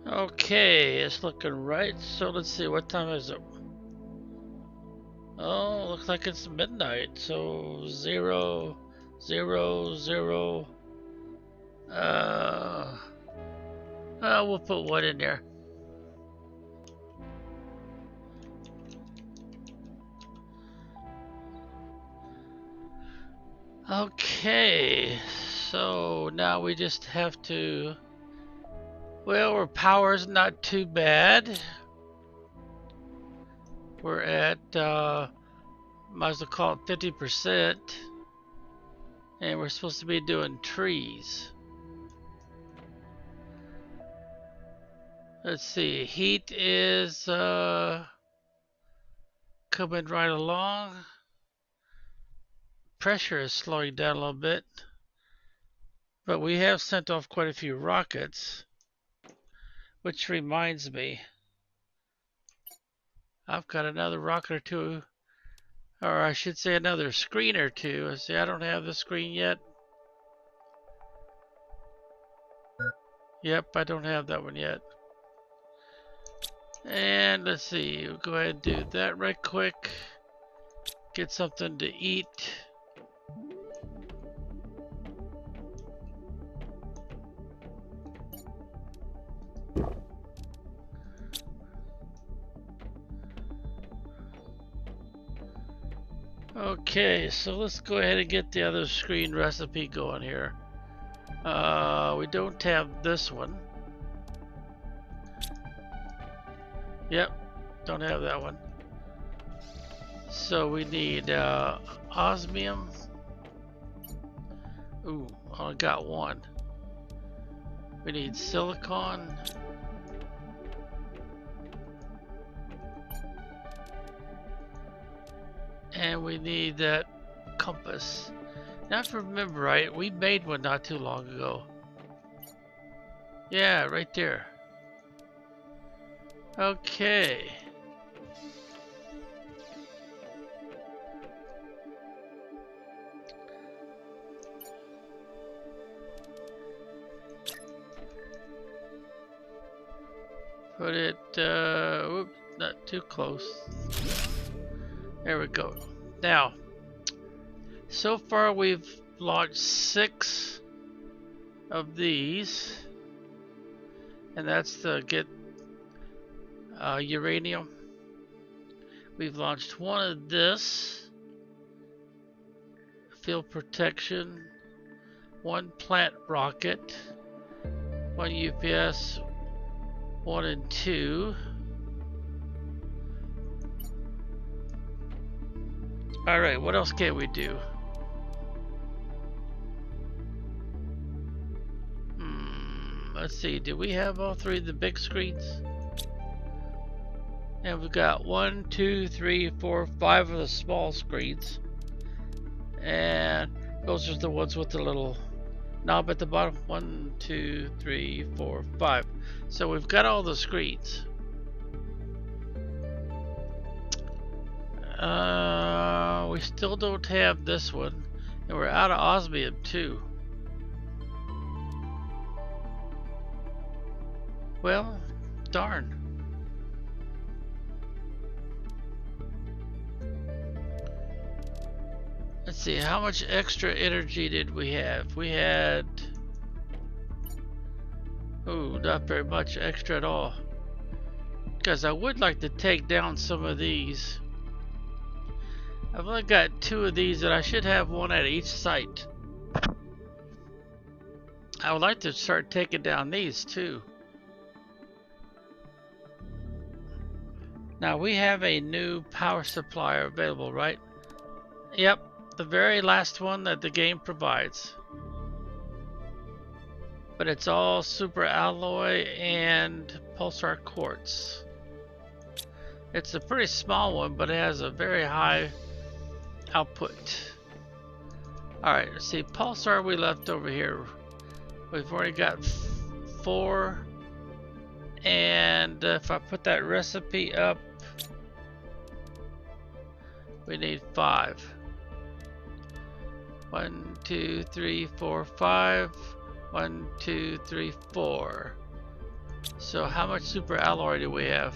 Okay, it's looking right. So let's see, what time is it? Oh, looks like it's midnight. So 0, 0, 0. We'll put 1 in there. Okay, so now we just have to. Well, our power's not too bad. We're at, might as well call it 50%. And we're supposed to be doing trees. Let's see, heat is coming right along. Pressure is slowing down a little bit. But we have sent off quite a few rockets. Which reminds me, I've got another rocket or two, or I should say another screen or two. See, I don't have the screen yet. Yep, I don't have that one yet. And let's see, we'll go ahead and do that right quick. Get something to eat. Okay, so let's go ahead and get the other screen recipe going here. We don't have this one. Yep, don't have that one. So we need osmium. Ooh, I got 1. We need silicon. And we need that compass. Now if I remember right, we made one not too long ago. Yeah, right there. Okay. Put it, oops, not too close. There we go. Now, so far we've launched 6 of these, and that's to get uranium. We've launched 1 of this, field protection, 1 plant rocket, 1 UPS, 1 and 2. Alright, what else can we do? Let's see, do we have all 3 of the big screens? And we've got 1, 2, 3, 4, 5 of the small screens. And those are the ones with the little knob at the bottom. 1, 2, 3, 4, 5. So we've got all the screens. We still don't have this one, and we're out of osmium too. Well, darn. Let's see, how much extra energy did we have? We had, oh, not very much extra at all. Because I would like to take down some of these. I've only got 2 of these, and I should have 1 at each site. I would like to start taking down these too. Now we have a new power supplier available, right? Yep, the very last one that the game provides. But it's all super alloy and pulsar quartz. It's a pretty small one, but it has a very high output. Alright, let's see, pulsar we left over here. We've already got 4. And if I put that recipe up, we need 5. 1, 2, 3, 4, 5. 1, 2, 3, 4. So how much super alloy do we have?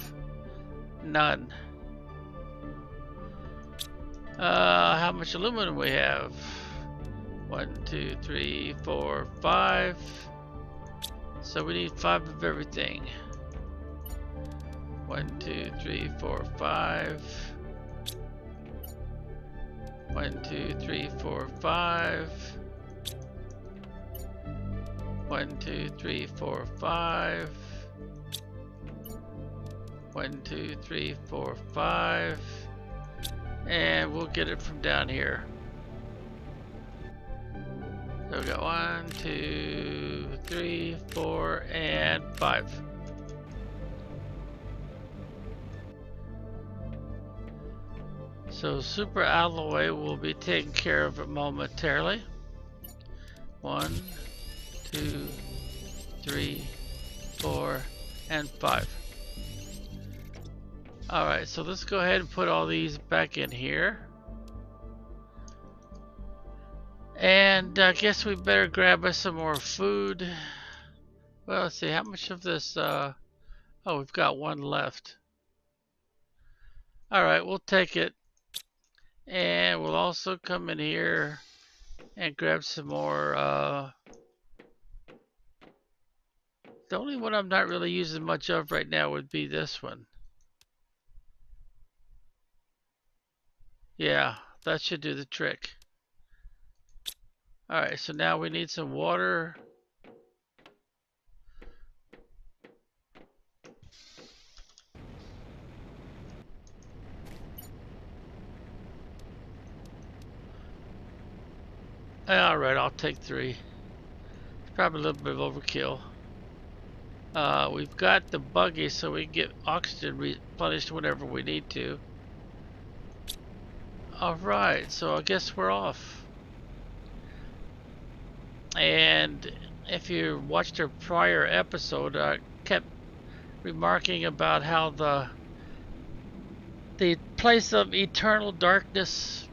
None. How much aluminum we have? 1, 2, 3, 4, 5. So we need 5 of everything. 1, 2, 3, 4, 5. 1, 2, 3, 4, 5. 1, 2, 3, 4, 5. 1, 2, 3, 4, 5. And we'll get it from down here. So we got 1, 2, 3, 4, and 5. So super alloy will be taken care of momentarily. 1, 2, 3, 4, and 5. Alright, so let's go ahead and put all these back in here. And I guess we better grab us some more food. Well, let's see, how much of this, oh, we've got 1 left. Alright, we'll take it. And we'll also come in here and grab some more, the only one I'm not really using much of right now would be this one. Yeah, that should do the trick. Alright, so now we need some water. Alright, I'll take 3. It's probably a little bit of overkill. We've got the buggy so we can get oxygen replenished whenever we need to. Alright, so I guess we're off. And if you watched our prior episode, I kept remarking about how the place of eternal darkness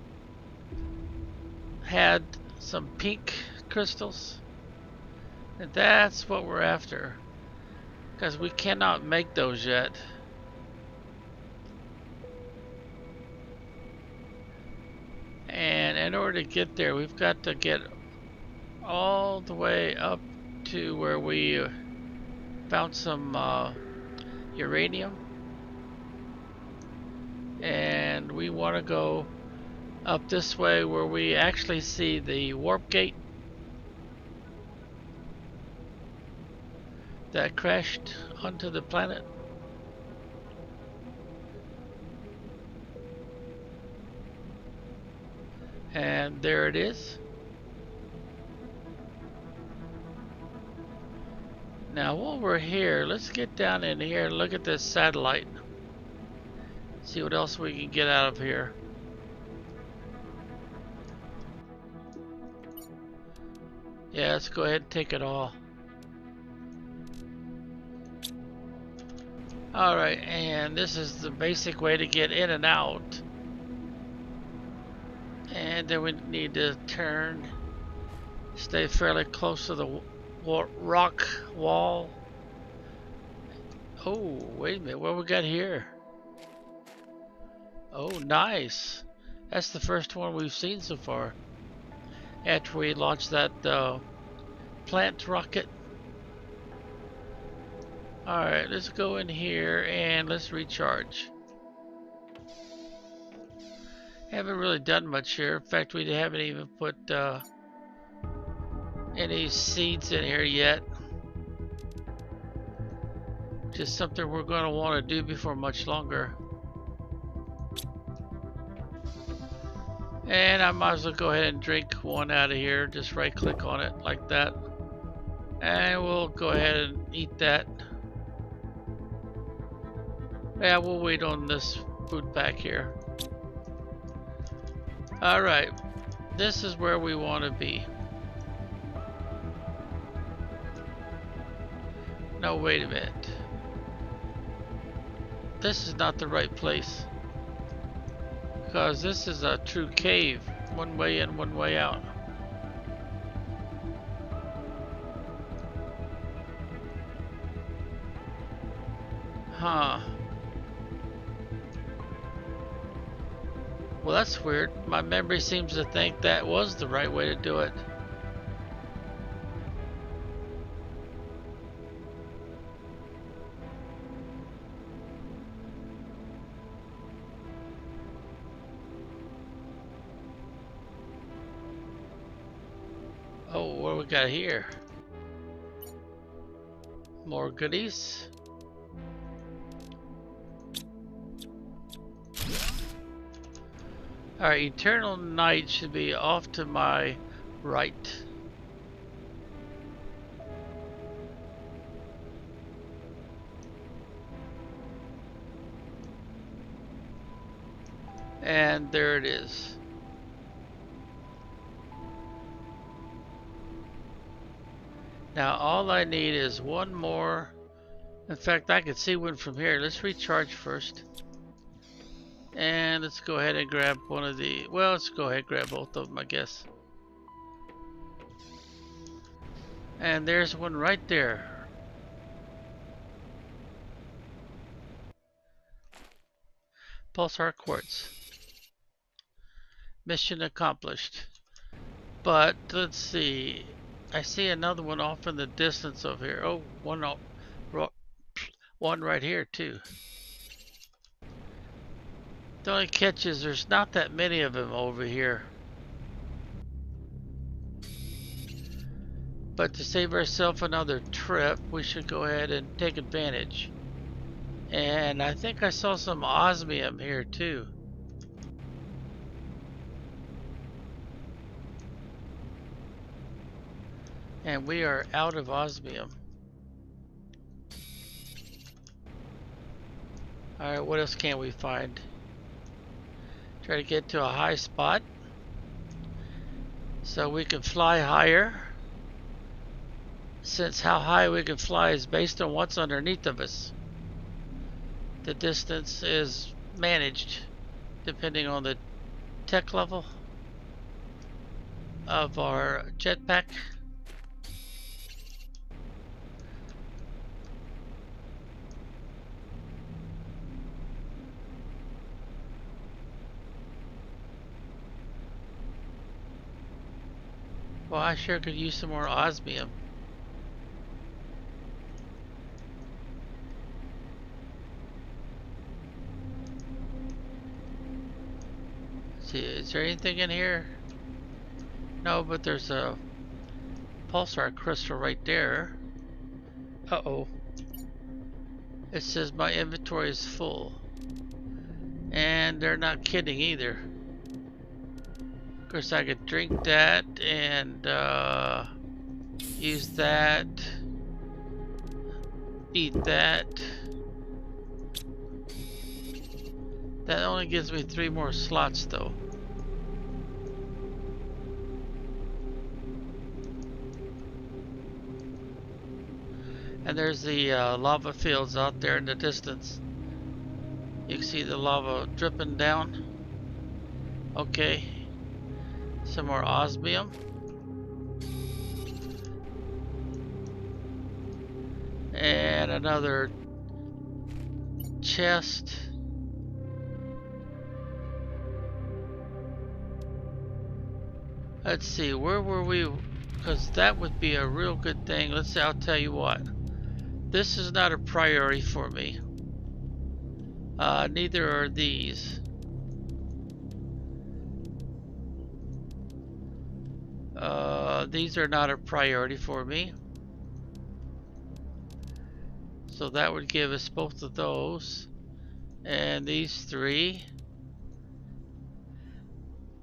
had some pink crystals. And that's what we're after. Because we cannot make those yet. And in order to get there, we've got to get all the way up to where we found some uranium. And we want to go up this way where we actually see the warp gate that crashed onto the planet. And there it is. Now while we're here, let's get down in here and look at this satellite. See what else we can get out of here. Yeah, let's go ahead and take it all. Alright, and this is the basic way to get in and out. And then we need to turn, stay fairly close to the rock wall. Oh, wait a minute, what we got here? Oh, nice. That's the first one we've seen so far. After we launched that plant rocket. Alright, let's go in here and let's recharge. Haven't really done much here. In fact, we haven't even put any seeds in here yet. Just something we're going to want to do before much longer. And I might as well go ahead and drink one out of here. Just right click on it like that. And we'll go ahead and eat that. Yeah, we'll wait on this food pack here. Alright, this is where we want to be. No, wait a minute. This is not the right place. Because this is a true cave. One way in, one way out. Huh. Well, that's weird. My memory seems to think that was the right way to do it. Oh, what do we got here? More goodies. Alright, Eternal Night should be off to my right. And there it is. Now all I need is one more. In fact, I can see one from here. Let's recharge first. And let's go ahead and grab one of the, well, let's go ahead and grab both of them, I guess. And there's one right there. Pulsar quartz. Mission accomplished. But let's see. I see another one off in the distance over here. Oh, one right here too. The only catch is there's not that many of them over here. But to save ourselves another trip, we should go ahead and take advantage. And I think I saw some osmium here too. And we are out of osmium. Alright, what else can we find? Try to get to a high spot so we can fly higher. Since how high we can fly is based on what's underneath of us. The distance is managed depending on the tech level of our jetpack. Well, I sure could use some more osmium. Let's see, is there anything in here? No, but there's a pulsar crystal right there. Uh-oh. It says my inventory is full. And they're not kidding either. Of course, I could drink that and use that, eat that. That only gives me 3 more slots though. And there's the lava fields out there in the distance. You can see the lava dripping down. Okay. Some more osmium. And another chest. Let's see, where were we? Because that would be a real good thing. Let's see, I'll tell you what. This is not a priority for me. Neither are these. These are not a priority for me. So that would give us both of those. And these 3.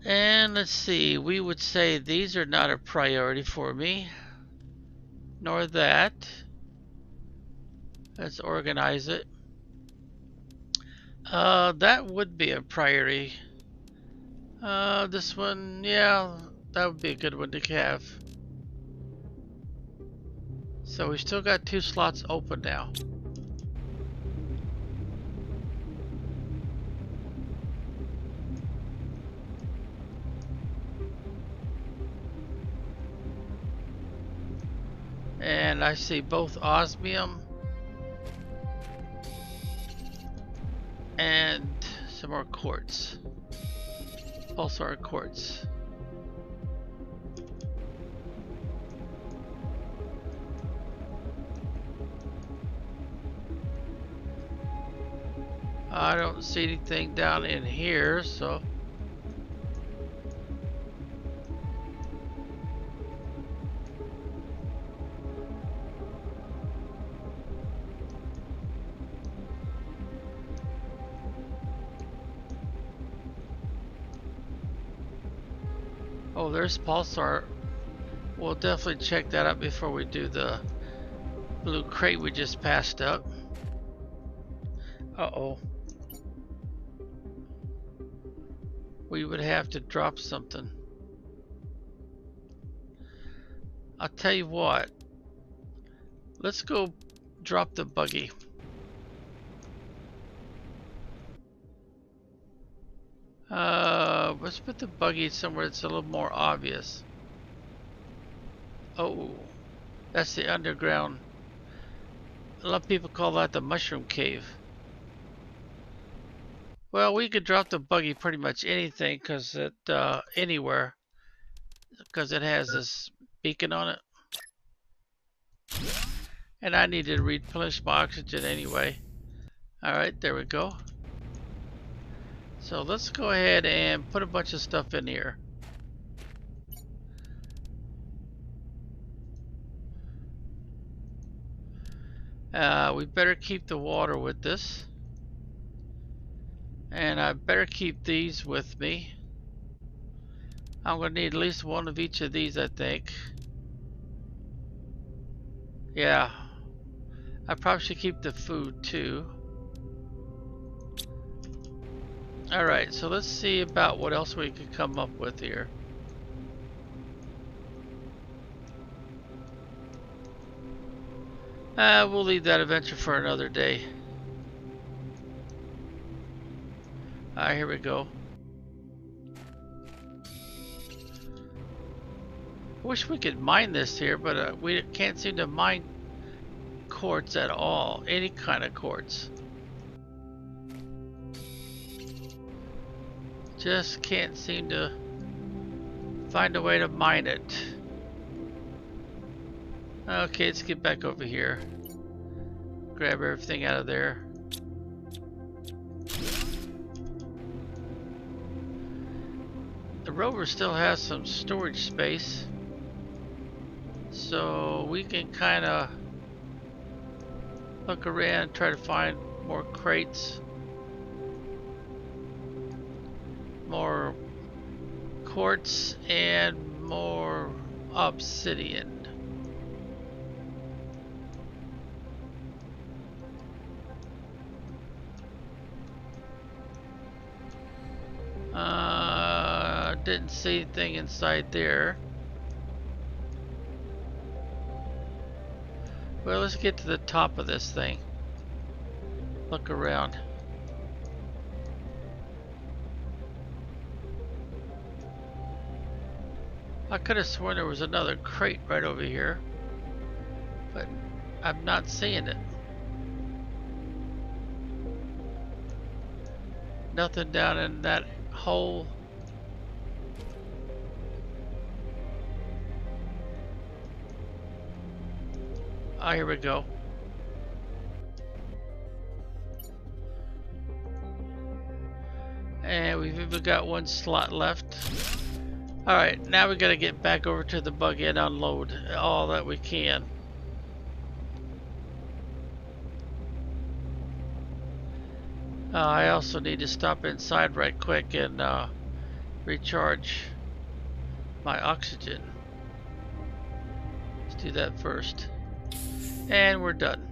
And let's see, we would say these are not a priority for me. Nor that. Let's organize it. That would be a priority. This one, yeah, that would be a good one to have. So we still got 2 slots open now. And I see both osmium And some more quartz. Pulsar quartz. I don't see anything down in here, so oh, there's pulsar. We'll definitely check that out before we do the blue crate we just passed up. Uh-oh. We would have to drop something. I'll tell you what. Let's go drop the buggy. Let's put the buggy somewhere that's a little more obvious. Oh, that's the underground. A lot of people call that the mushroom cave. Well, we could drop the buggy pretty much anything, cause it anywhere, cause it has this beacon on it. And I need to replenish my oxygen anyway. Alright, there we go. So let's go ahead and put a bunch of stuff in here. We better keep the water with this. And I better keep these with me. I'm going to need at least one of each of these, I think. Yeah. I probably should keep the food too. Alright, so let's see about what else we could come up with here. We'll leave that adventure for another day. Alright, here we go. I wish we could mine this here, but we can't seem to mine quartz at all. Any kind of quartz. Just can't seem to find a way to mine it. Okay, let's get back over here. Grab everything out of there. The rover still has some storage space, so we can kind of look around and try to find more crates, more quartz, and more obsidian. Didn't see anything inside there. Well, let's get to the top of this thing. Look around. I could have sworn there was another crate right over here, but I'm not seeing it. Nothing down in that hole. Oh, here we go. And we've even got one slot left. Alright, now we gotta get back over to the buggy and unload all that we can. I also need to stop inside right quick and recharge my oxygen. Let's do that first. And we're done.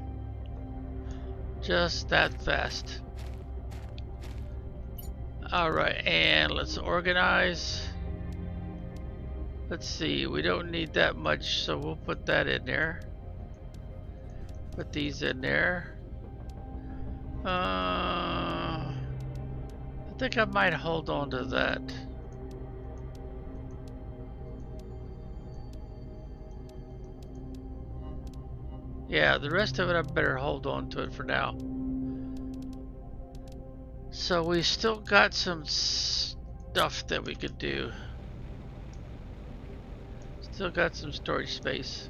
Just that fast. Alright, and let's organize. Let's see, we don't need that much, so we'll put that in there. Put these in there. I think I might hold on to that. Yeah, the rest of it I better hold on to it for now. So we still got some stuff that we could do. Still got some storage space.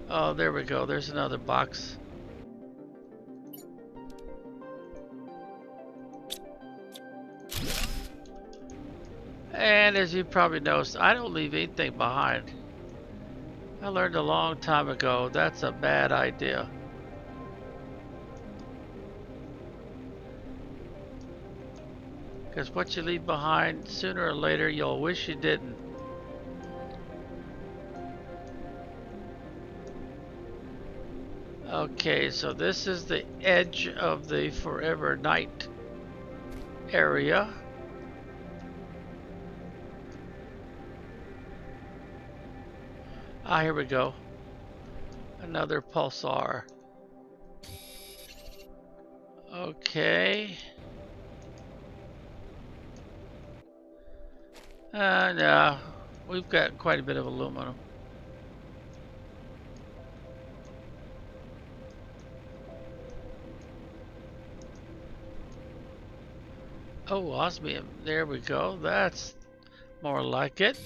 Oh, there we go. There's another box. And as you probably noticed, I don't leave anything behind. I learned a long time ago that's a bad idea. Because what you leave behind, sooner or later you'll wish you didn't. Okay, so this is the edge of the Forever Night area. Ah, here we go. Another pulsar. Okay. No, we've got quite a bit of aluminum. Oh, osmium. There we go. That's more like it.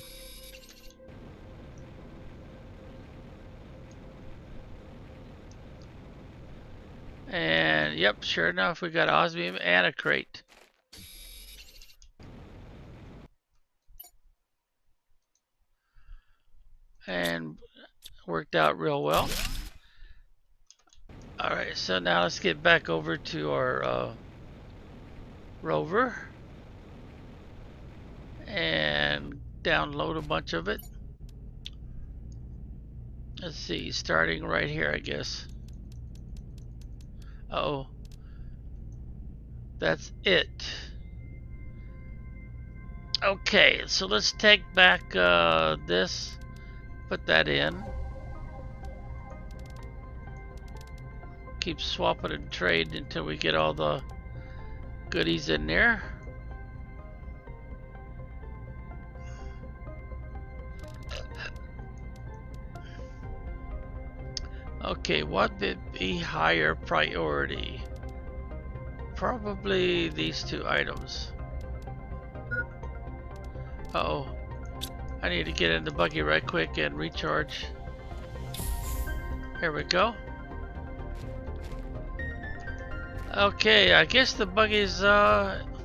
And yep, sure enough, we got osmium and a crate. And worked out real well. Alright, so now let's get back over to our rover and download a bunch of it. Let's see, starting right here, I guess. Uh-oh. That's it. Okay, so let's take back this, put that in. Keep swapping and trade until we get all the goodies in there. Okay, what would be higher priority? Probably these two items. Uh-oh. I need to get in the buggy right quick and recharge. Here we go. Okay, I guess the buggy's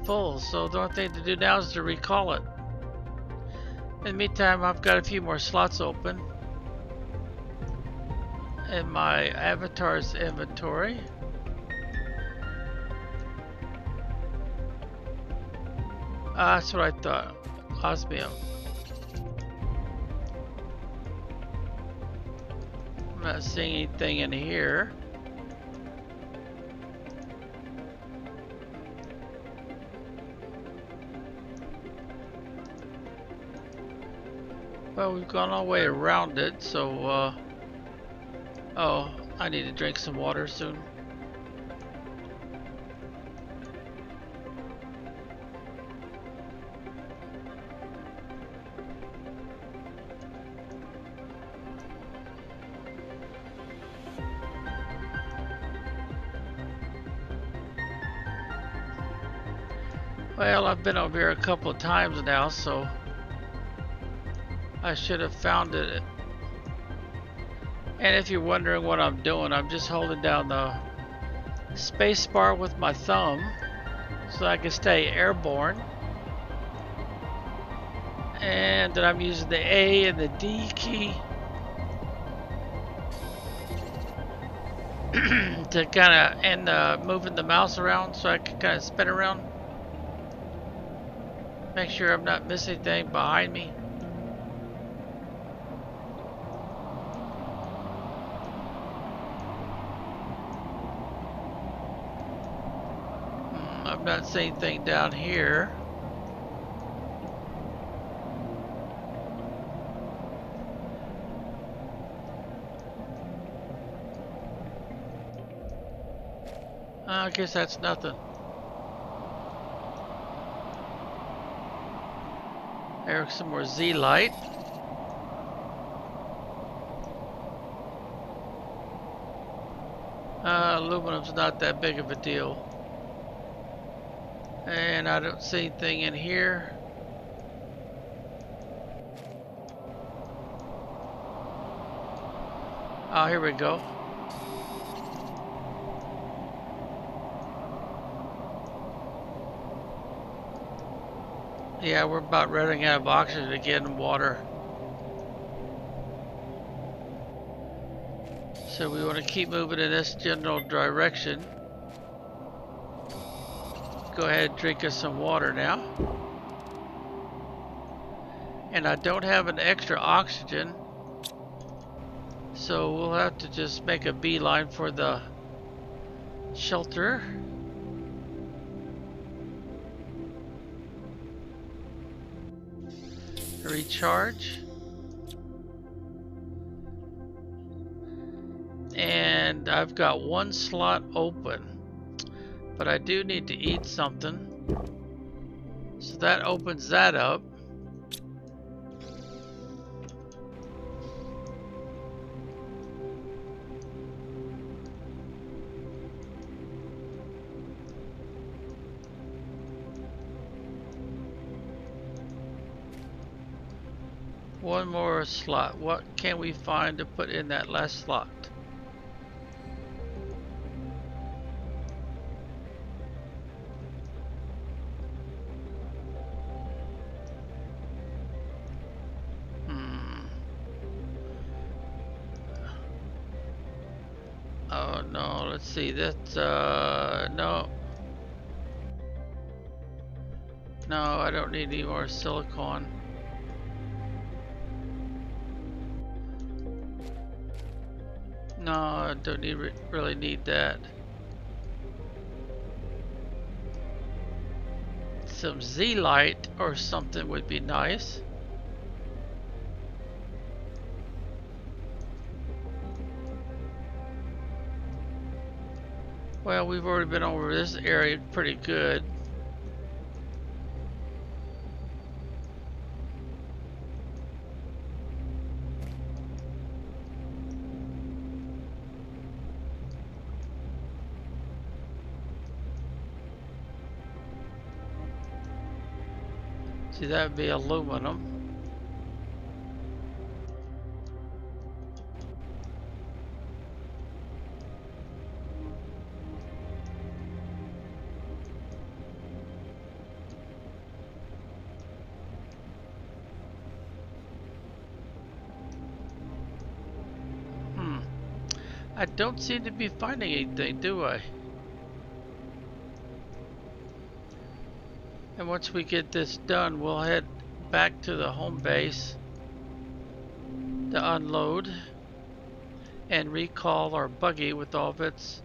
full, so the only thing to do now is to recall it. In the meantime, I've got a few more slots open in my avatar's inventory. That's what I thought. Osmium. I'm not seeing anything in here. Well, we've gone all the way around it, so oh, I need to drink some water soon. Well, I've been over here a couple of times now, so I should have found it. And if you're wondering what I'm doing, I'm just holding down the space bar with my thumb so I can stay airborne. And then I'm using the A and the D key to kind of, and moving the mouse around so I can kind of spin around. Make sure I'm not missing anything behind me. I'm not seeing anything down here. I guess that's nothing. There's some more Z light. Aluminum's not that big of a deal. And I don't see anything in here. Oh, here we go. Yeah, we're about running out of oxygen again and water. So we want to keep moving in this general direction. Go ahead and drink us some water now. And I don't have an extra oxygen, so we'll have to just make a beeline for the shelter. Recharge. And I've got one slot open, but I do need to eat something. So that opens that up. One more slot. What can we find to put in that last slot? Oh no, let's see. That's no. No, I don't need any more silicone. No, I don't really need that. Some Z-light or something would be nice. Well, we've already been over this area pretty good. See, that would be aluminum. I don't seem to be finding anything, do I? And once we get this done, we'll head back to the home base to unload and recall our buggy with all of its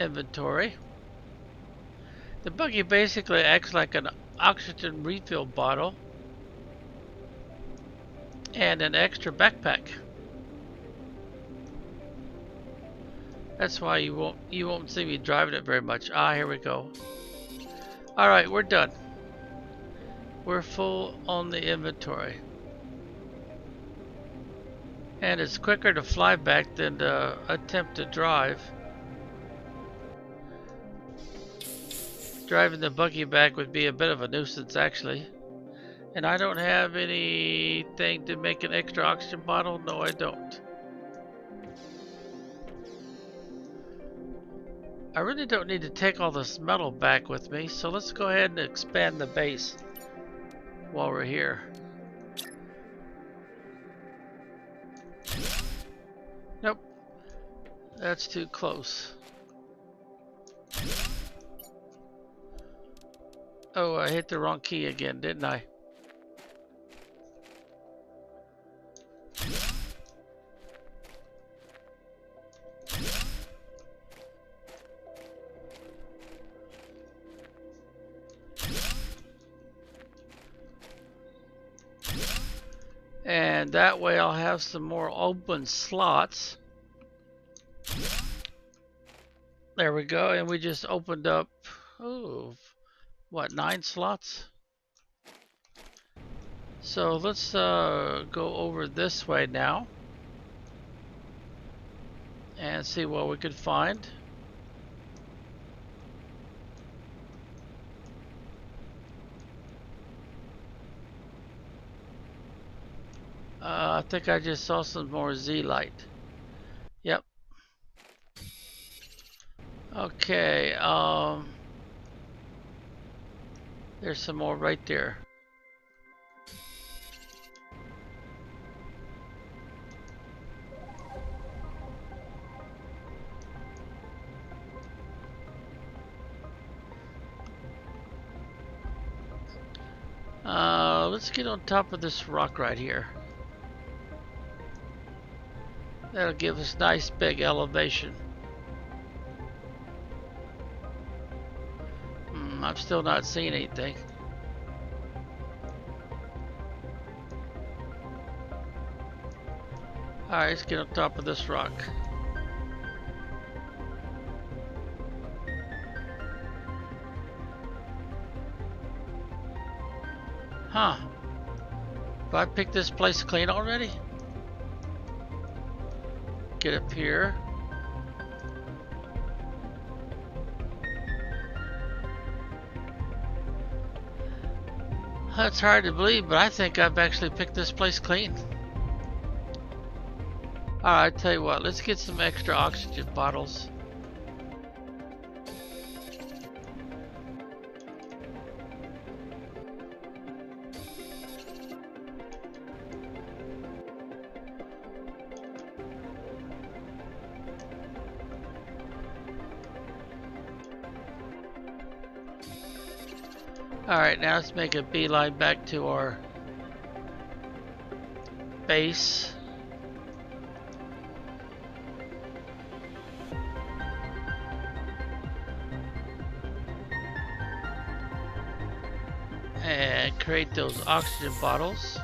inventory. The buggy basically acts like an oxygen refill bottle and an extra backpack. That's why you won't see me driving it very much. Ah, here we go. All right, we're done. We're full on the inventory. And it's quicker to fly back than to attempt to drive. Driving the buggy back would be a bit of a nuisance, actually. And I don't have anything to make an extra oxygen bottle. No, I don't. I really don't need to take all this metal back with me, so let's go ahead and expand the base while we're here. Nope, that's too close. Oh, I hit the wrong key again, didn't I? And that way I'll have some more open slots. There we go, and we just opened up, oh, what, 9 slots? So let's go over this way now and see what we could find. I think I just saw some more Z light. Yep. Okay, there's some more right there. Let's get on top of this rock right here. That'll give us nice big elevation. I'm still not seeing anything. Alright, let's get on top of this rock. Huh. Have I picked this place clean already? Get up here. That's hard to believe, but I think I've actually picked this place clean. Alright, tell you what, let's get some extra oxygen bottles. Alright, now let's make a beeline back to our base. And create those oxygen bottles.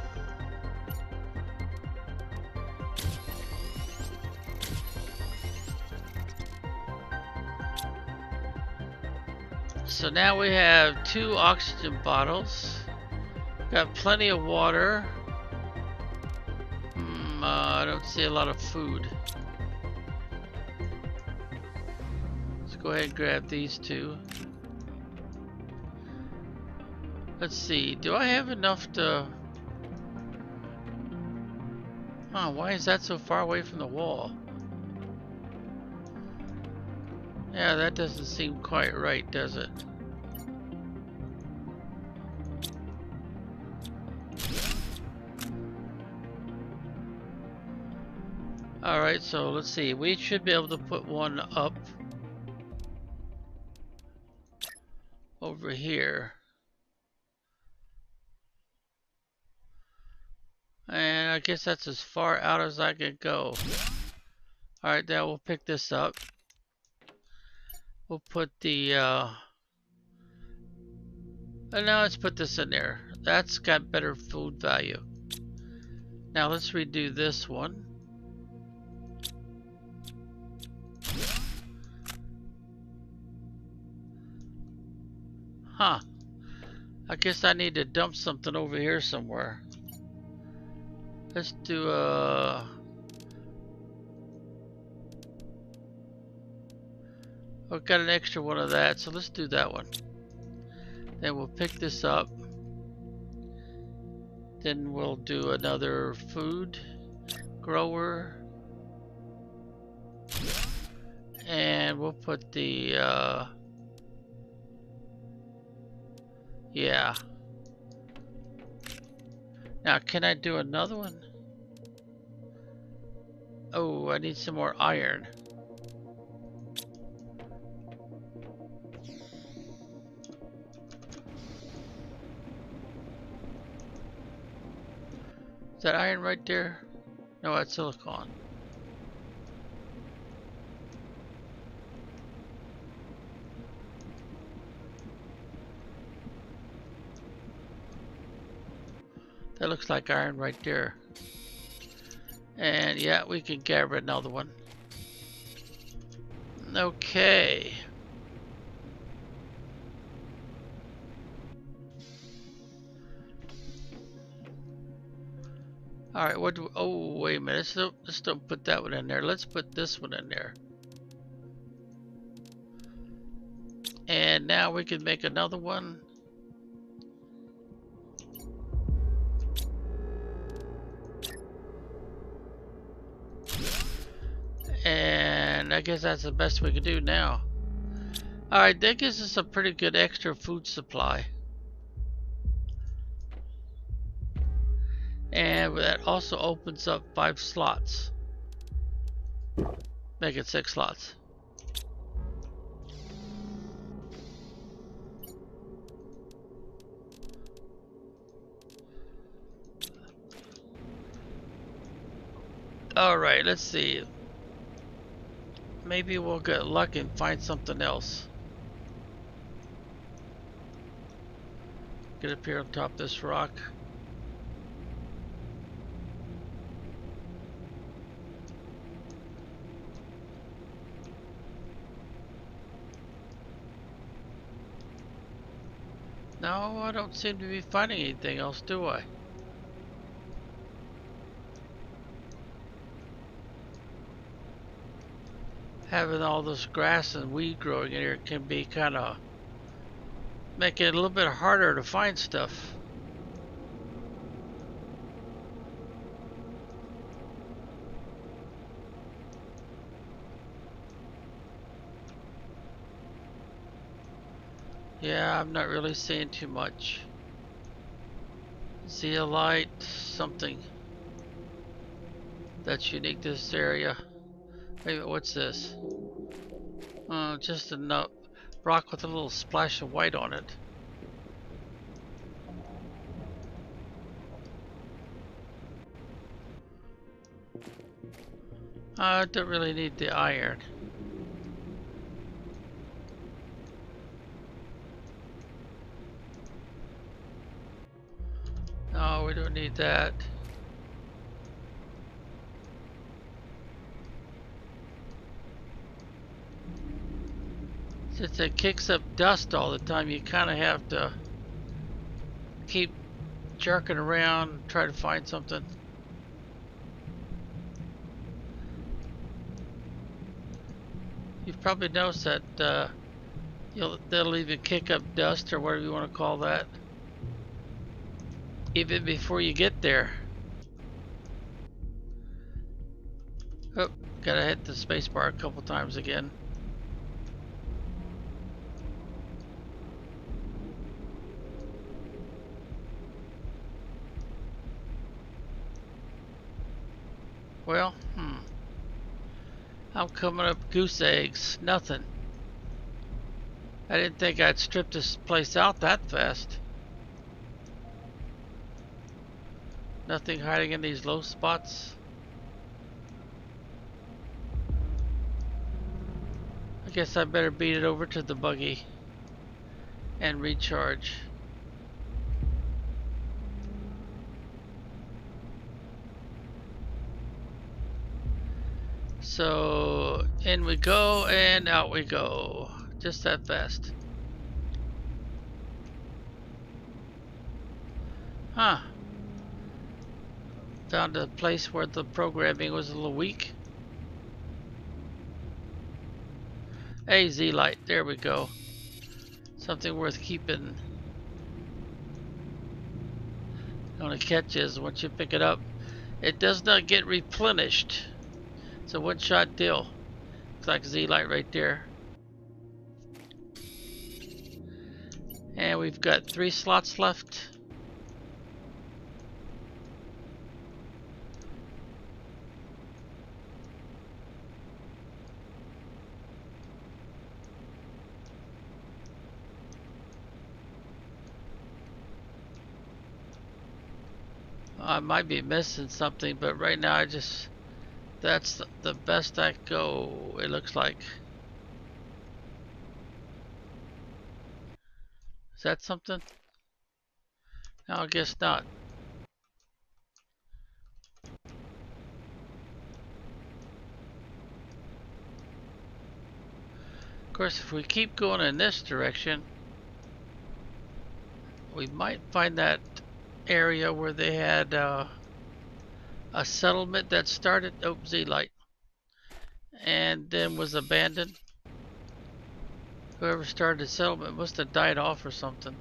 So now we have 2 oxygen bottles. Got plenty of water. I don't see a lot of food. Let's go ahead and grab these 2. Let's see, do I have enough to... Huh, why is that so far away from the wall? Yeah, that doesn't seem quite right, does it? Alright, so let's see, we should be able to put one up over here. And I guess that's as far out as I can go. Alright, now we'll pick this up. We'll put the, and now let's put this in there. That's got better food value. Now let's redo this one. Huh. I guess I need to dump something over here somewhere. Let's do I've got an extra one of that, so let's do that one. Then we'll pick this up. Then we'll do another food grower. And we'll put the yeah. Now can I do another one? Oh, I need some more iron. Is that iron right there? No, that's silicon. That looks like iron right there. And yeah, we can gather another one. Okay. Alright, what do we, oh wait a minute, let's don't put that one in there. Let's put this one in there. And now we can make another one. I guess that's the best we can do now. Alright, that gives us a pretty good extra food supply. And that also opens up 5 slots. Make it 6 slots. Alright, let's see. Maybe we'll get lucky and find something else. Get up here on top of this rock. No, I don't seem to be finding anything else, do I? Having all this grass and weed growing in here can be kind of make it a little bit harder to find stuff. Yeah, I'm not really seeing too much. Zeolite, something that's unique to this area. Wait a minute, what's this? Just a rock with a little splash of white on it. I don't really need the iron. No, we don't need that. Since it kicks up dust all the time, you kind of have to keep jerking around, try to find something. You've probably noticed that they'll even kick up dust or whatever you want to call that, even before you get there. Oh, gotta hit the spacebar a couple times again. Well, I'm coming up goose eggs. Nothing. I didn't think I'd strip this place out that fast. Nothing hiding in these low spots. I guess I better beat it over to the buggy and recharge. So in we go and out we go. Just that fast. Huh. Found a place where the programming was a little weak. Hey, Z-Light, there we go. Something worth keeping. The only catch is once you pick it up, it does not get replenished. It's a one-shot deal. Looks like Z-Light right there. And we've got 3 slots left. I might be missing something, but right now that's the best I go, it looks like. Is that something? No, I guess not. Of course, if we keep going in this direction, we might find that area where they had a settlement that started, oh, Z-Light, and then was abandoned. Whoever started the settlement must have died off or something.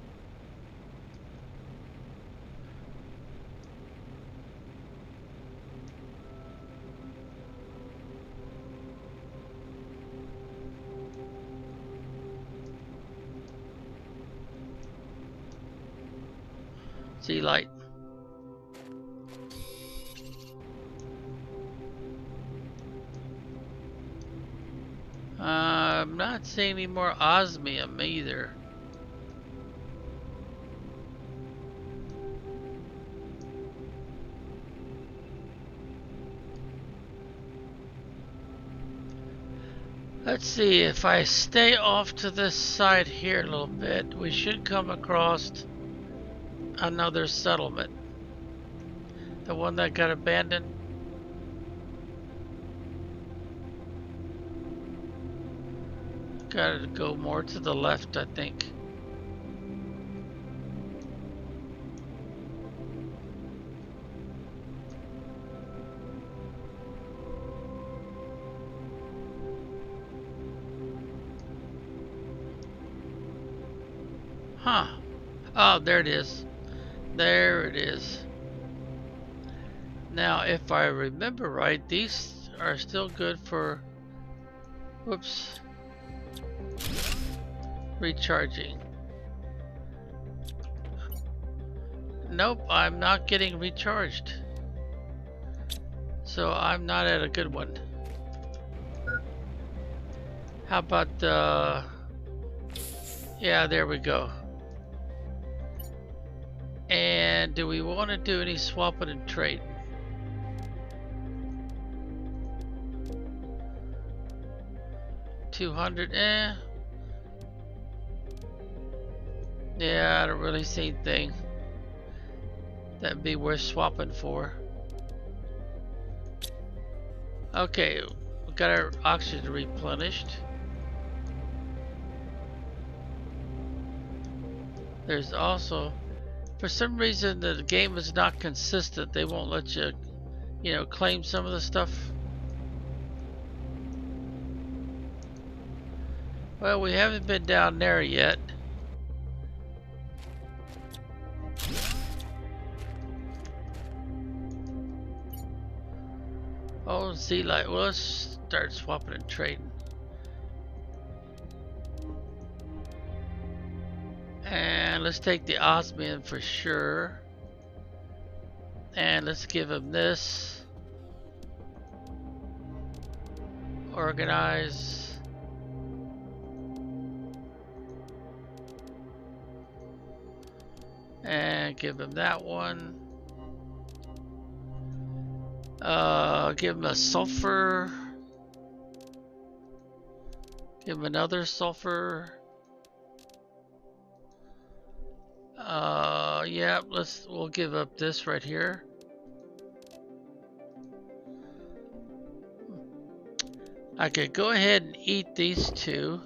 Sea light. I'm not seeing any more osmium either. Let's see, if I stay off to this side here a little bit, we should come across another settlement. The one that got abandoned. Gotta go more to the left, I think. Huh. Oh, there it is. There it is. Now, if I remember right, these are still good for, whoops, recharging. Nope, I'm not getting recharged. So I'm not at a good one. How about, yeah, there we go. And do we want to do any swapping and trading? $200, yeah, I don't really see anything that'd be worth swapping for. Okay, we got our oxygen replenished. There's also, for some reason, the game is not consistent. They won't let you, claim some of the stuff. Well, we haven't been down there yet. Oh, sea light. Well, let's start swapping and trading. And let's take the osmium for sure. And let's give him this. Organize. And give him that one. Give him a sulfur. Give him another sulfur. Yeah, we'll give up this right here. I could go ahead and eat these two.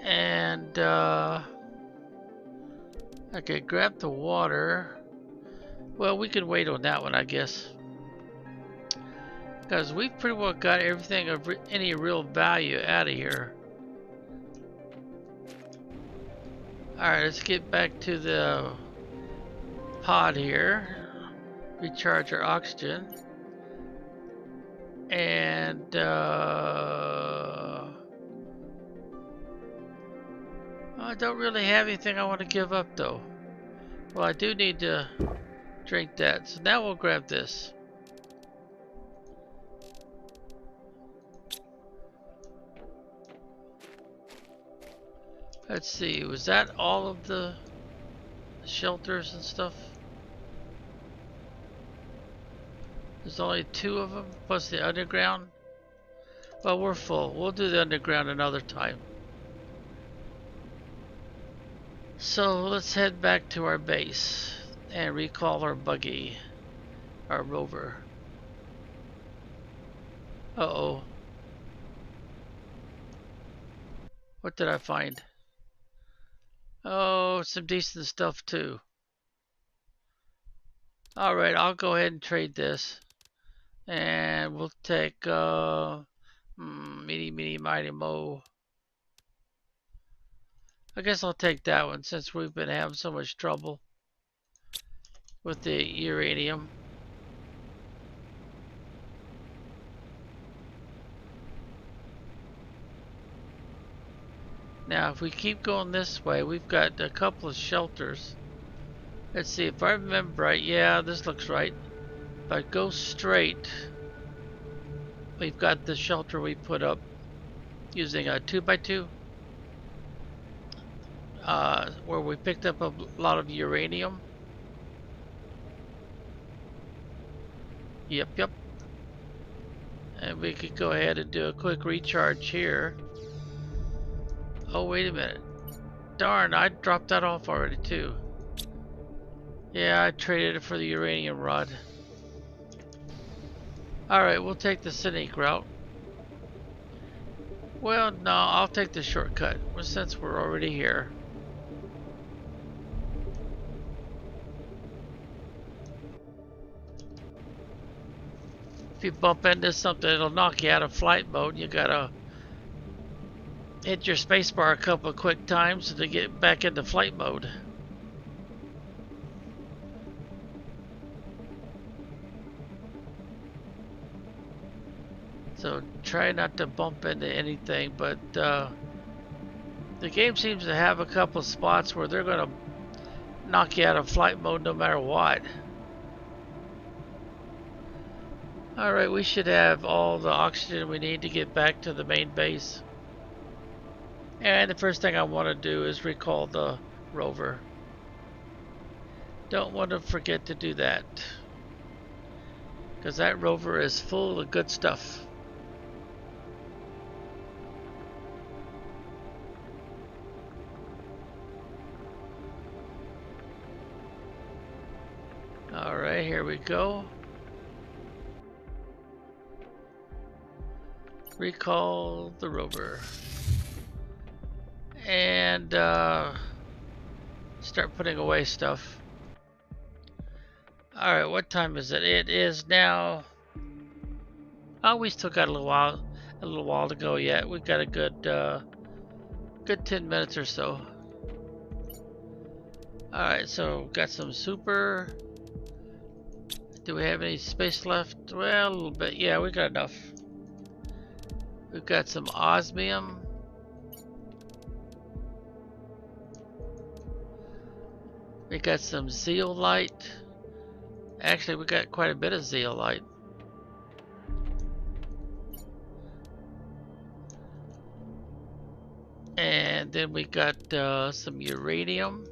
And I could grab the water. Well, we could wait on that one, I guess. Because we've pretty well got everything of any real value out of here. Alright, let's get back to the pod here. Recharge our oxygen. And I don't really have anything I want to give up though. Well, I do need to drink that. So now we'll grab this. Let's see, was that all of the shelters and stuff? There's only 2 of them, plus the underground. Well, we're full. We'll do the underground another time. So let's head back to our base and recall our buggy, our rover. Uh-oh. What did I find? Oh, some decent stuff too. Alright, I'll go ahead and trade this. And we'll take meeny mighty mo. I guess I'll take that one since we've been having so much trouble with the uranium. Now, if we keep going this way, we've got a couple of shelters. Let's see, if I remember right, yeah, this looks right. If I go straight, we've got the shelter we put up using a 2x2, where we picked up a lot of uranium. Yep, yep. And we could go ahead and do a quick recharge here. Oh, wait a minute. Darn, I dropped that off already too. Yeah, I traded it for the uranium rod. Alright, we'll take the scenic route. Well, no, I'll take the shortcut, since we're already here. If you bump into something, it'll knock you out of flight mode. You gotta hit your spacebar a couple of quick times to get back into flight mode. So try not to bump into anything, but the game seems to have a couple spots where they're gonna knock you out of flight mode no matter what. Alright, we should have all the oxygen we need to get back to the main base. And the first thing I want to do is recall the rover. Don't want to forget to do that, because that rover is full of good stuff. Alright, here we go. Recall the rover. And start putting away stuff. Alright, what time is it? It is now... Oh, we still got a little while to go yet. We've got a good 10 minutes or so. Alright, so got some super. Do we have any space left? Well, a little bit. Yeah, we got enough. We've got some osmium. We got some zeolite. Actually, we got quite a bit of zeolite. And then we got some uranium.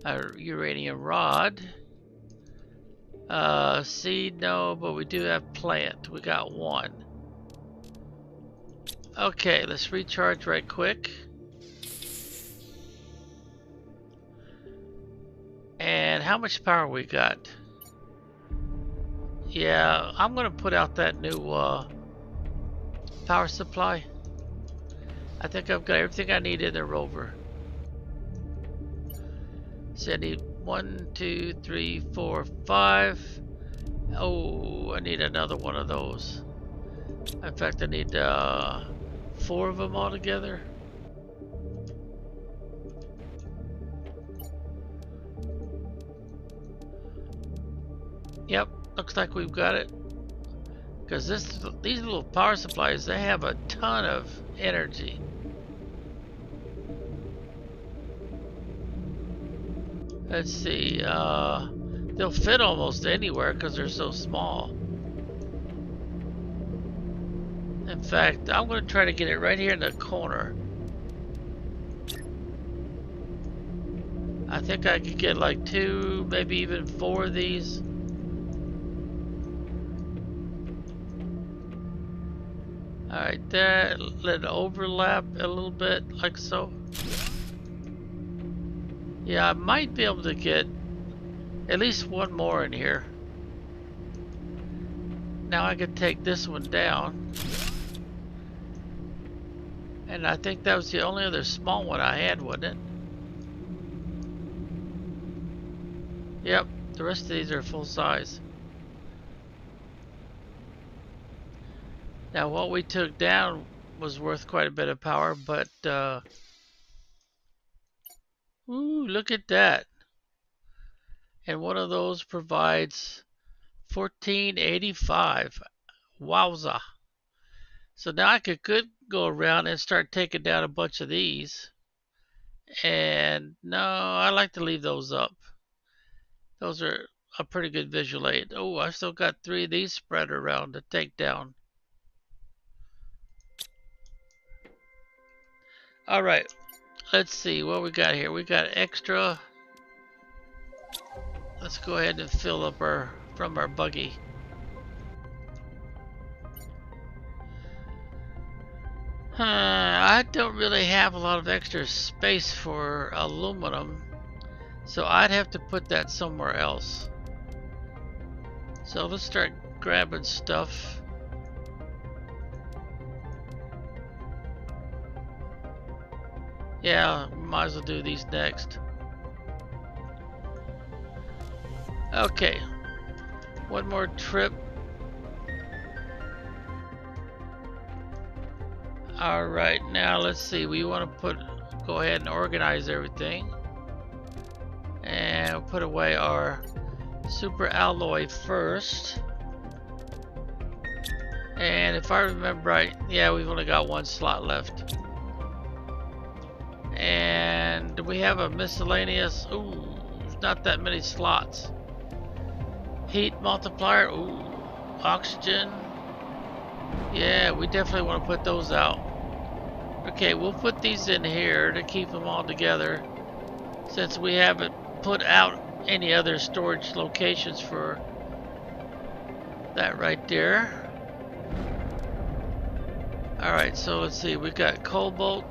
A uranium rod. Seed, no, but we do have plant. We got one. Okay, let's recharge right quick. And how much power we got? Yeah, I'm gonna put out that new power supply. I think I've got everything I need in the rover. So I need 1, 2, 3, 4, 5. Oh, I need another one of those. In fact, I need 4 of them altogether. Yep, looks like we've got it. Because these little power supplies, they have a ton of energy. Let's see, they'll fit almost anywhere because they're so small. In fact, I'm going to try to get it right here in the corner. I think I could get like 2, maybe even 4 of these. Alright, that let it overlap a little bit, like so. Yeah, I might be able to get at least one more in here. Now I could take this one down. And I think that was the only other small one I had, wasn't it? Yep, the rest of these are full size. Now what we took down was worth quite a bit of power, but ooh, look at that. And one of those provides 1485. Wowza. So now I could go around and start taking down a bunch of these. And no, I like to leave those up. Those are a pretty good visual aid. Oh, I still got 3 of these spread around to take down. Alright, let's see what we got here. We got extra. Let's go ahead and fill up from our buggy. I don't really have a lot of extra space for aluminum, so I'd have to put that somewhere else. So let's start grabbing stuff. Yeah, might as well do these next. Okay, one more trip. Alright, now let's see. We want to go ahead and organize everything. And we'll put away our super alloy first. And if I remember right, yeah, we've only got 1 slot left. And we have a miscellaneous. Ooh, there's not that many slots. Heat multiplier. Ooh, oxygen. Yeah, we definitely want to put those out. Okay, we'll put these in here to keep them all together, since we haven't put out any other storage locations for that right there. Alright, so let's see, we got cobalt.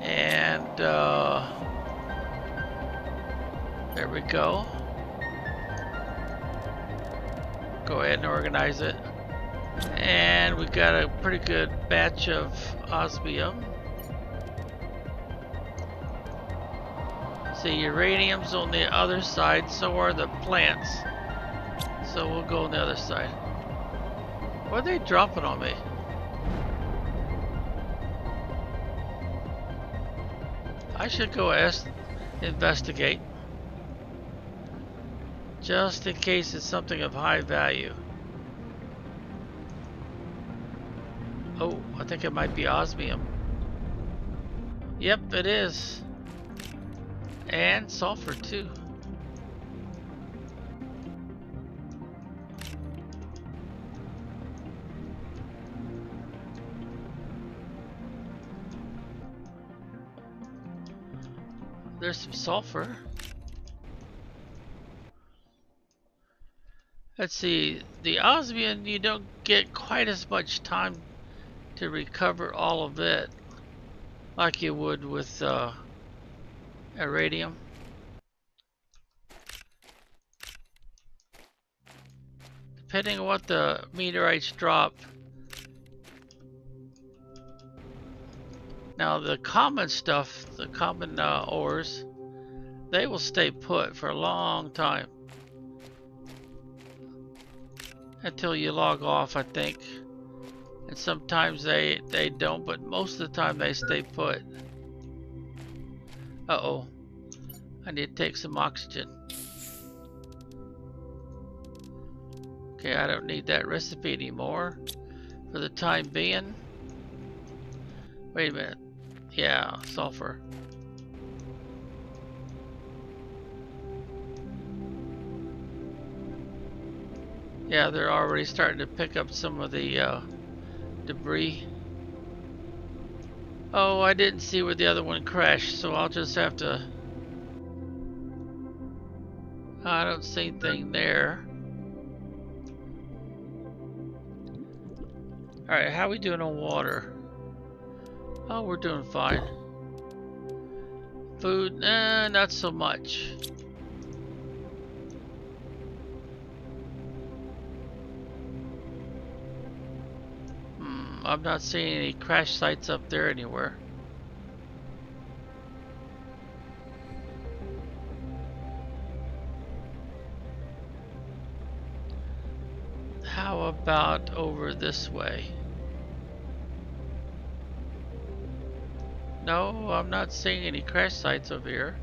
And there we go. Go ahead and organize it. And we got a pretty good batch of osmium. See, uranium's on the other side, so are the plants. So we'll go on the other side. What are they dropping on me? I should go investigate. Just in case it's something of high value. Oh, I think it might be osmium. Yep, it is. And sulfur too. There's some sulfur. Let's see, the osmium, you don't get quite as much time to recover all of it like you would with iridium. Depending on what the meteorites drop. Now the common stuff, the common ores, they will stay put for a long time. Until you log off, I think. And sometimes they don't, but most of the time they stay put. Uh-oh. I need to take some oxygen. Okay, I don't need that recipe anymore for the time being. Wait a minute. Yeah, sulfur. Yeah, they're already starting to pick up some of the debris. Oh, I didn't see where the other one crashed, so I'll just have to... I don't see anything there. Alright, how are we doing on water? Oh, we're doing fine. Food, not so much. I'm not seeing any crash sites up there anywhere. How about over this way? No, I'm not seeing any crash sites over here.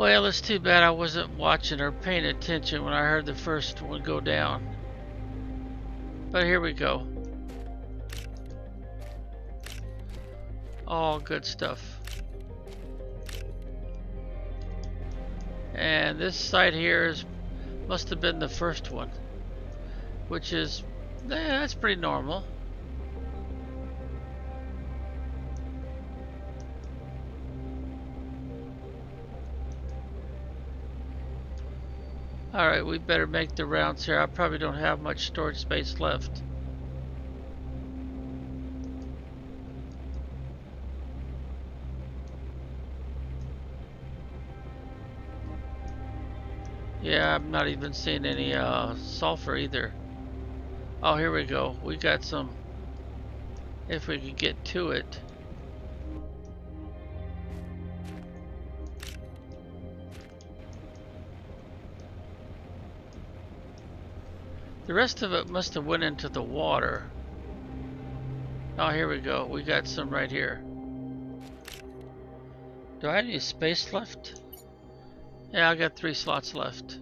Well, it's too bad I wasn't watching or paying attention when I heard the first one go down. But here we go. All good stuff. And this site here must have been the first one, which is, that's pretty normal. Alright, we better make the rounds here. I probably don't have much storage space left. Yeah, I'm not even seeing any sulfur either. Oh, here we go. We got some, if we can get to it. The rest of it must have went into the water. Oh, here we go. We got some right here. Do I have any space left? Yeah, I got 3 slots left.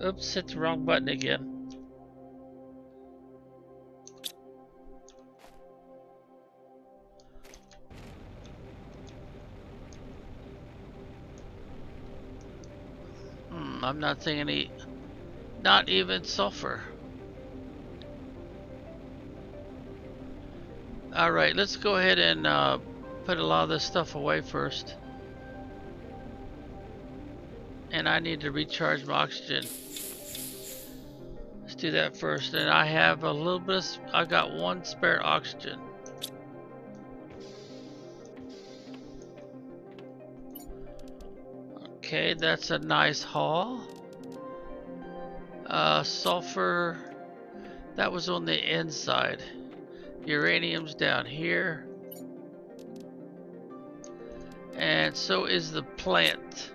Oops, hit the wrong button again. I'm not seeing any, not even sulfur. Alright, let's go ahead and put a lot of this stuff away first. And I need to recharge my oxygen. Let's do that first. And I have a little bit of, I got 1 spare oxygen. Okay, that's a nice haul. Sulfur, that was on the inside. Uranium's down here. And so is the plant.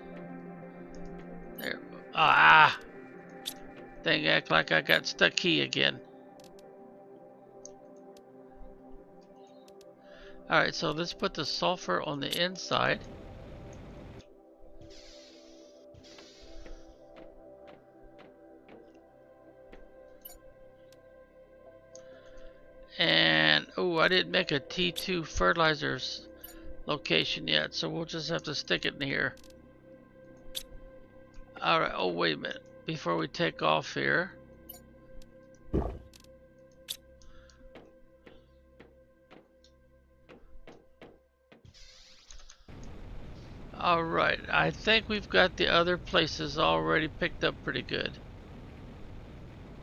There. Ah! Thing act like I got stuck here again. Alright, so let's put the sulfur on the inside. And, oh, I didn't make a T2 fertilizers location yet, so we'll just have to stick it in here. Alright, oh, wait a minute. Before we take off here. Alright, I think we've got the other places already picked up pretty good.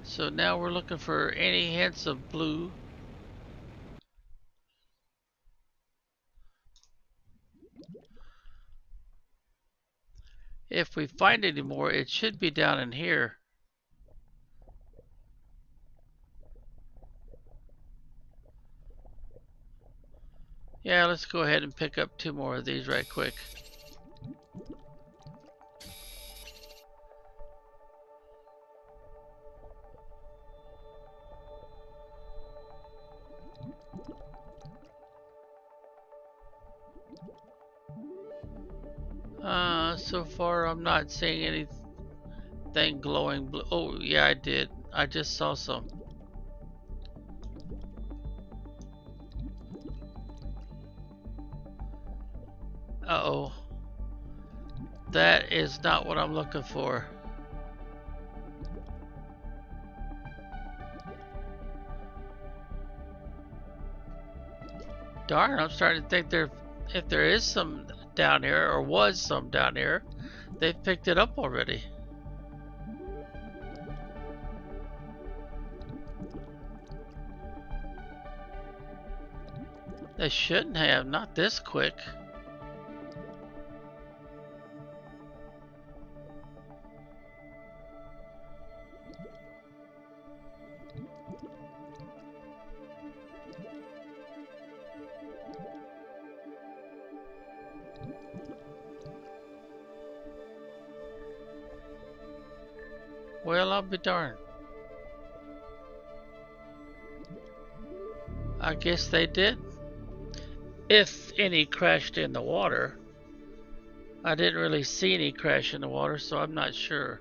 So now we're looking for any hints of blue. If we find any more, it should be down in here. Yeah, let's go ahead and pick up 2 more of these right quick. So far I'm not seeing anything glowing blue. Oh, yeah, I did. I just saw some. Uh-oh. That is not what I'm looking for. Darn, I'm starting to think if there is some down here, or was some down here, they've picked it up already. They shouldn't have, not this quick. Well, I'll be darned. I guess they did. if any crashed in the water. I didn't really see any crash in the water, so I'm not sure.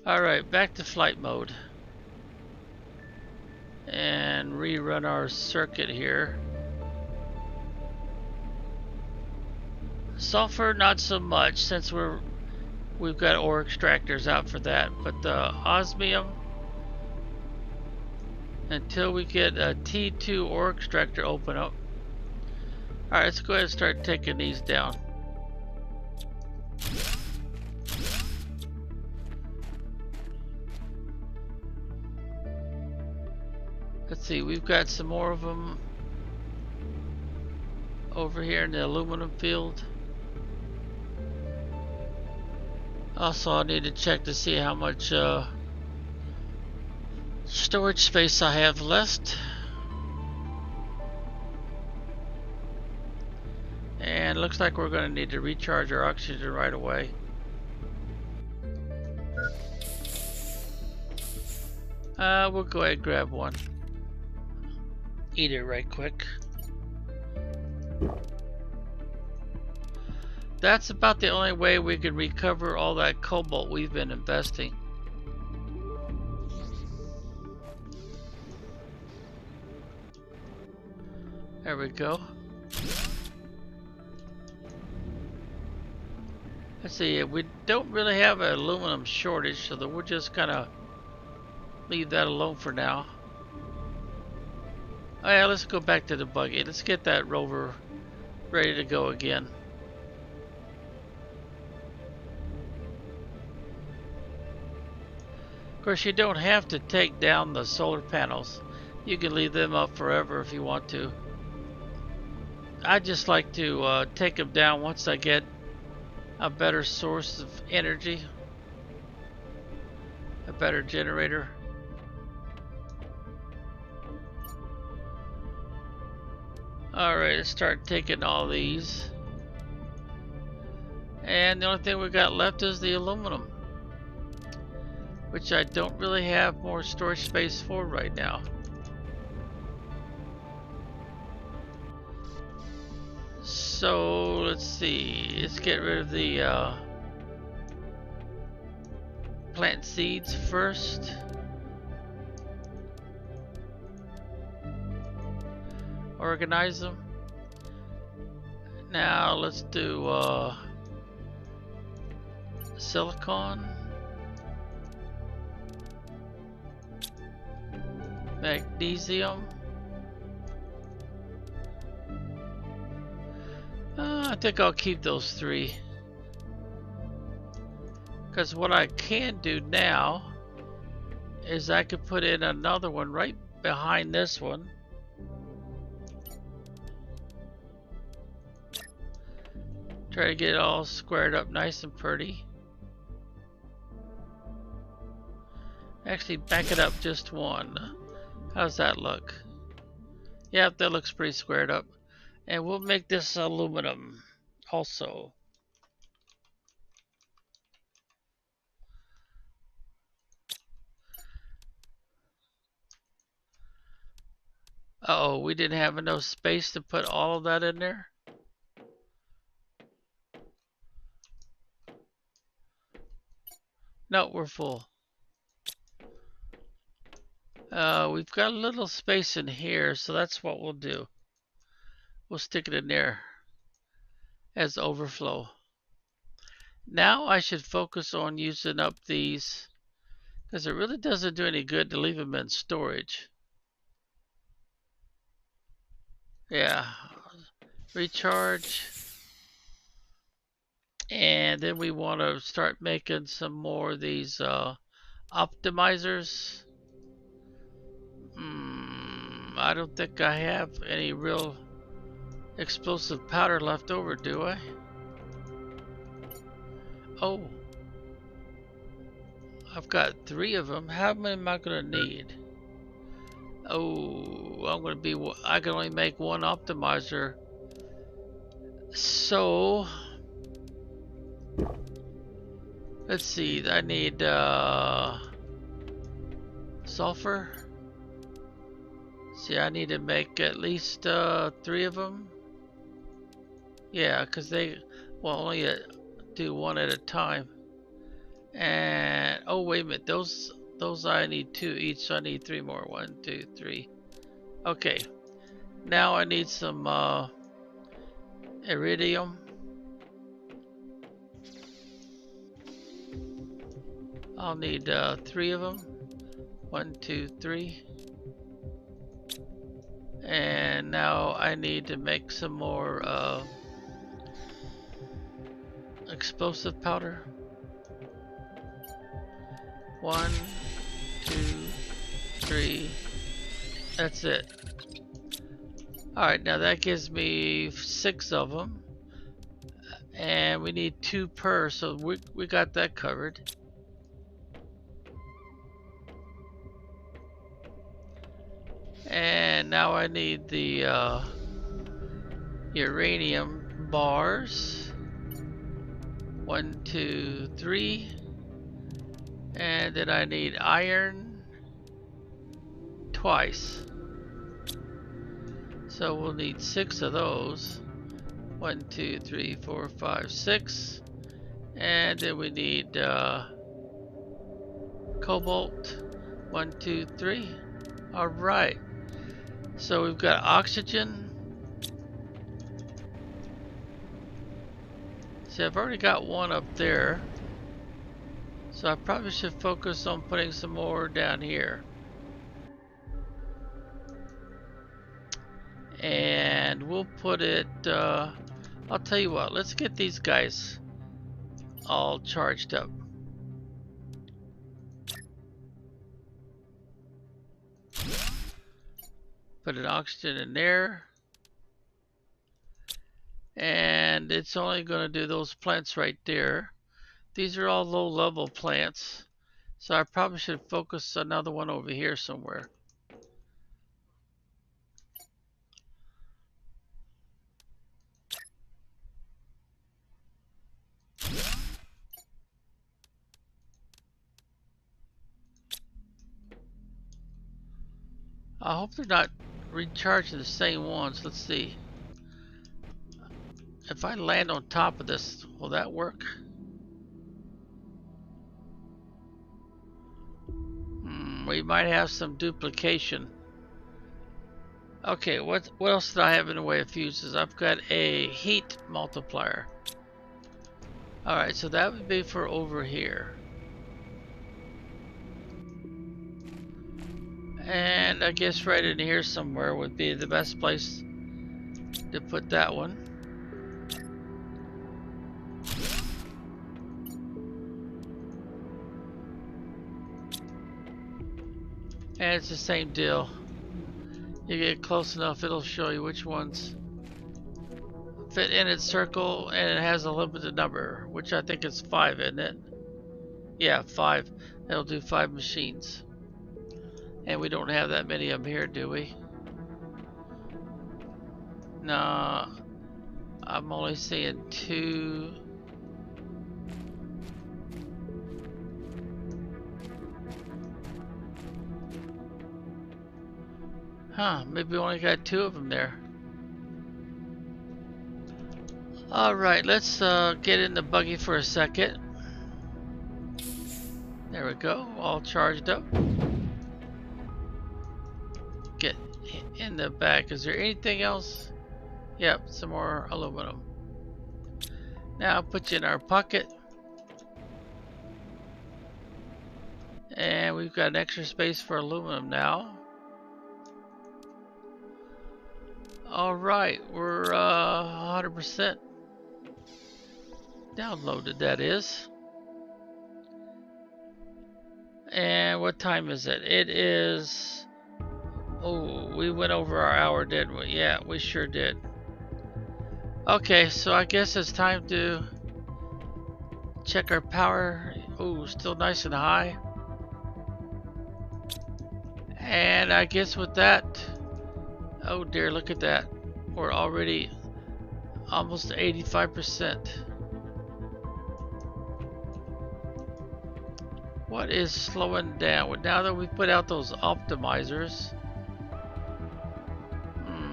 Alright, back to flight mode. And rerun our circuit here. Sulfur, not so much, since we've got ore extractors out for that. But the osmium, until we get a T2 ore extractor open up. Alright, let's go ahead and start taking these down. Let's see, we've got some more of them over here in the aluminum field. Also, I need to check to see how much storage space I have left. And looks like we're going to need to recharge our oxygen right away. We'll go ahead and grab one. Eat it right quick. That's about the only way we can recover all that cobalt we've been investing. There we go. Let's see, we don't really have an aluminum shortage, so that we'll just kind of leave that alone for now. Oh yeah, let's go back to the buggy. Let's get that rover ready to go again. Of course, you don't have to take down the solar panels. You can leave them up forever if you want to. I just like to take them down once I get a better source of energy, a better generator. Alright, let's start taking all these. And the only thing we got left is the aluminum, which I don't really have more storage space for right now. So let's see, let's get rid of the plant seeds first. Organize them. Now let's do silicon, magnesium. I think I'll keep those three, because what I can do now is I could put in another one right behind this one. Try to get it all squared up nice and pretty. Actually, back it up just one. How's that look? Yep, that looks pretty squared up. And we'll make this aluminum also. Uh oh, we didn't have enough space to put all of that in there. No, we're full. We've got a little space in here, so that's what we'll do. We'll stick it in there as overflow. Now I should focus on using up these, because it really doesn't do any good to leave them in storage. Yeah, recharge. And then we want to start making some more of these optimizers. I don't think I have any real explosive powder left over, do I? Oh, I've got 3 of them. How many am I gonna need? Oh, I can only make 1 optimizer. So Let's see, I need sulfur. See, I need to make at least 3 of them. Yeah, because they will only do one at a time. And oh, wait a minute, those I need 2 each, so I need 3 more. 1, 2, 3. Okay, now I need some iridium. I'll need 3 of them. 1, 2, 3. And now I need to make some more explosive powder. 1, 2, 3. That's it. Alright, now that gives me 6 of them. And we need 2 per, so we got that covered. And now I need the uranium bars. 1, 2, 3. And then I need iron twice. So we'll need 6 of those. 1, 2, 3, 4, 5, 6. And then we need cobalt. 1, 2, 3. Alright. So we've got oxygen. See, I've already got one up there. So I probably should focus on putting some more down here. And we'll put it, I'll tell you what, let's get these guys all charged up. Put an oxygen in there. And it's only going to do those plants right there. These are all low level plants. So I probably should focus another one over here somewhere. I hope they're not recharging the same ones. Let's see. If I land on top of this, will that work? We might have some duplication. Okay, what else did I have in the way of fuses? I've got a heat multiplier. Alright, so that would be for over here. And I guess right in here somewhere would be the best place to put that one. And it's the same deal. You get close enough, it'll show you which ones fit in its circle, and it has a limited number, which I think is 5, isn't it? Yeah, 5. It'll do 5 machines. And we don't have that many of them here, do we? No, I'm only seeing 2. Huh, maybe we only got 2 of them there. Alright, let's get in the buggy for a second. There we go, all charged up. Get in the back. Is there anything else? Yep, some more aluminum. Now I'll put you in our pocket. And we've got an extra space for aluminum now. Alright, we're 100% downloaded, that is. And what time is it? It is... Oh, we went over our hour, didn't we? Yeah, we sure did. Okay, so I guess it's time to check our power. Oh, still nice and high. And I guess with that... Oh dear, look at that. We're already almost 85%. What is slowing down? Well, now that we put out those optimizers,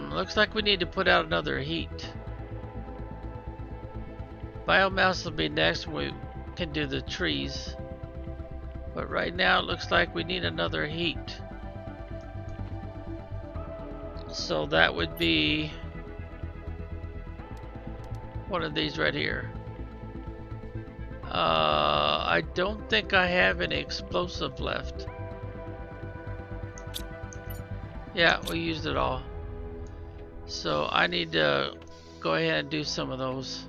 looks like we need to put out another heat. Biomass will be next when we can do the trees. But right now it looks like we need another heat. So that would be one of these right here. I don't think I have any explosive left. Yeah, we used it all. So I need to go ahead and do some of those.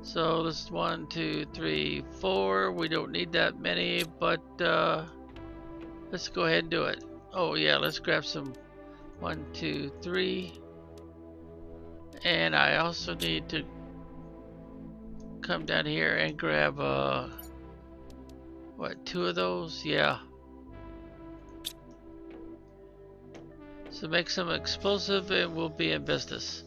So this is 1, 2, 3, 4. We don't need that many, but let's go ahead and do it. Oh yeah, let's grab some 1, 2, 3. And I also need to come down here and grab what, 2 of those? Yeah. So make some explosive and we'll be in business.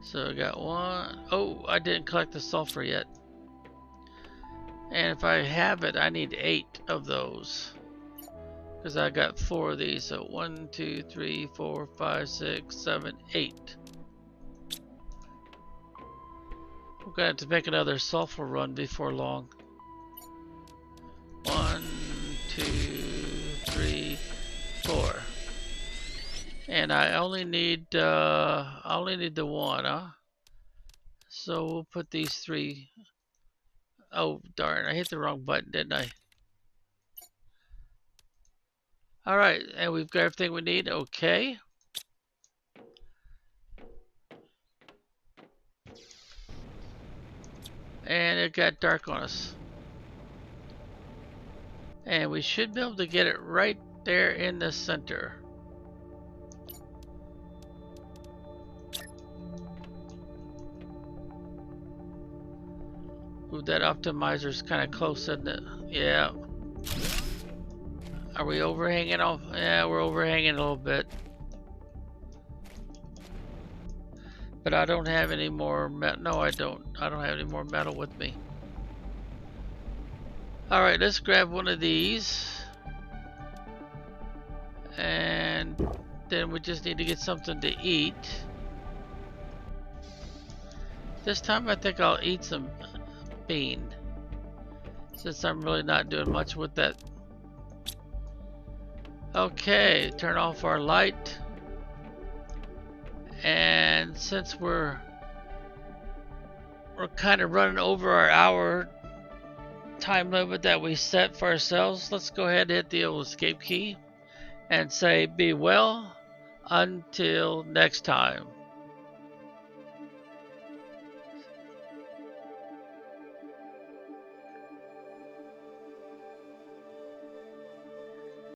So I got 1. Oh, I didn't collect the sulfur yet. And if I have it, I need 8 of those. Because I got 4 of these. So 1, 2, 3, 4, 5, 6, 7, 8. We're going to have to make another sulfur run before long. 1, 2, 3, 4. And I only need the 1, huh? So we'll put these 3. Oh darn, I hit the wrong button, didn't I? Alright, and we've got everything we need. Okay. And it got dark on us. And we should be able to get it right there in the center. Ooh, that optimizer's kind of close, isn't it? Yeah. Are we overhanging off? Yeah, we're overhanging a little bit. But I don't have any more metal. No, I don't. I don't have any more metal with me. Alright, let's grab one of these. And then we just need to get something to eat. This time I think I'll eat some bean, since I'm really not doing much with that. Okay, turn off our light. And since we're kind of running over our hour time limit that we set for ourselves, let's go ahead and hit the old escape key and say be well until next time.